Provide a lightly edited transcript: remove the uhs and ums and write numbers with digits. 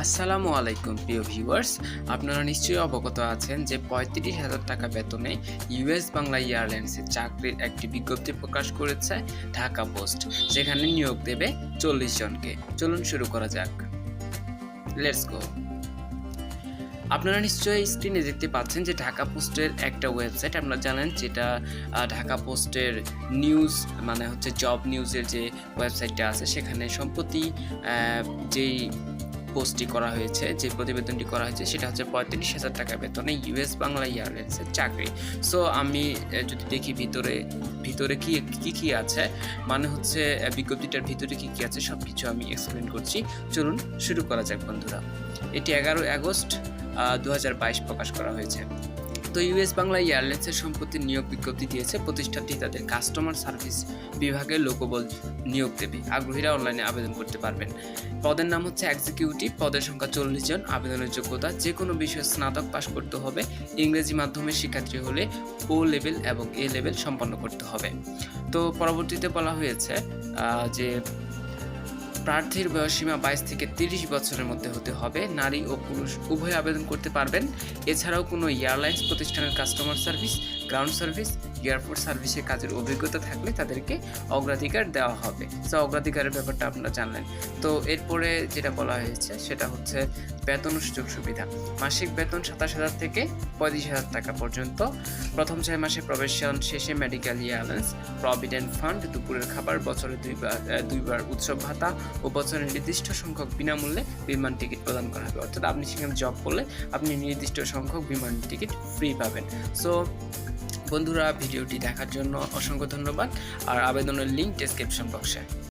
আসসালামু আলাইকুম প্রিয় ভিউয়ার্স, আপনারা নিশ্চয়ই অবগত আছেন যে ৩৫,০০০ টাকা বেতনে ইউএস বাংলা এয়ারলাইন্সের চাকরির একটি বিজ্ঞপ্তি প্রকাশ করেছে ঢাকা পোস্ট, যেখানে নিয়োগ দেবে ৪০ জনকে। চলুন শুরু করা যাক। Let's go. আপনারা নিশ্চয়ই স্ক্রিনে দেখতে পাচ্ছেন যে ঢাকা পোস্টের একটা ওয়েবসাইট আপনারা জানেন, যেটা ঢাকা পোস্টের নিউজ মানে হচ্ছে জব নিউজের যে ওয়েবসাইটটা আছে, সেখানে সম্প্রতি যেই পোস্টটি করা হয়েছে, যে প্রতিবেদনটি করা হয়েছে, সেটা হচ্ছে ৩৫,০০০ টাকা বেতনে ইউএস বাংলা এয়ারলাইন্সের চাকরি। সো আমি যদি দেখি ভিতরে কি আছে, মানে হচ্ছে বিজ্ঞপ্তিটার ভিতরে কি আছে সব কিছু আমি এক্সপ্লেন করছি। চলুন শুরু করা যাক বন্ধুরা। এটি ১১ আগস্ট ২০২২ প্রকাশ করা হয়েছে। তো ইউএস বাংলা এয়ারলাইন্সের সম্প্রতি নিয়োগ বিজ্ঞপ্তি দিয়েছে। প্রতিষ্ঠানটি তাদের কাস্টমার সার্ভিস বিভাগের লোকবল নিয়োগ দেবে। আগ্রহীরা অনলাইনে আবেদন করতে পারবেন। পদের নাম হচ্ছে এক্সিকিউটিভ। পদের সংখ্যা ৪০ জন। আবেদনের যোগ্যতা যে কোনো বিষয়ে স্নাতক পাশ করতে হবে। ইংরেজি মাধ্যমের শিক্ষার্থী হলে ও লেভেল এবং এ লেভেল সম্পন্ন করতে হবে। তো পরবর্তীতে বলা হয়েছে যে প্রার্থীর বয়সসীমা ২২ থেকে ৩০ বছরের মধ্যে হতে হবে। নারী ও পুরুষ উভয় আবেদন করতে পারবেন। এছাড়াও কোনো এয়ারলাইন্স প্রতিষ্ঠানের customer service, ground service, airport সার্ভিসের কাজের অভিজ্ঞতা থাকলে তাদেরকে অগ্রাধিকার দেওয়া হবে। তো অগ্রাধিকারের ব্যাপারটা আপনারা জানলেন। তো এরপরে যেটা বলা হয়েছে সেটা হচ্ছে বেতন ও সুযোগ সুবিধা। মাসিক বেতন ২৭,০০০ থেকে ৩৫,০০০ টাকা পর্যন্ত। প্রথম ৬ মাসে প্রবেশন শেষে মেডিকেল অ্যালাউন্স, প্রভিডেন্ট ফান্ড, দুপুরের খাবার, বছরে দুইবার উৎসব ভাতা ও বছরে নির্দিষ্ট সংখ্যক বিনামূল্যে বিমান টিকিট প্রদান করা হবে। অর্থাৎ আপনি সেখানে জব করলে আপনি নির্দিষ্ট সংখ্যক বিমান টিকিট ফ্রি পাবেন। সো বন্ধুরা, ভিডিওটি দেখার জন্য অসংখ্য ধন্যবাদ। আর আবেদনের লিঙ্ক ডেসক্রিপশন বক্সে।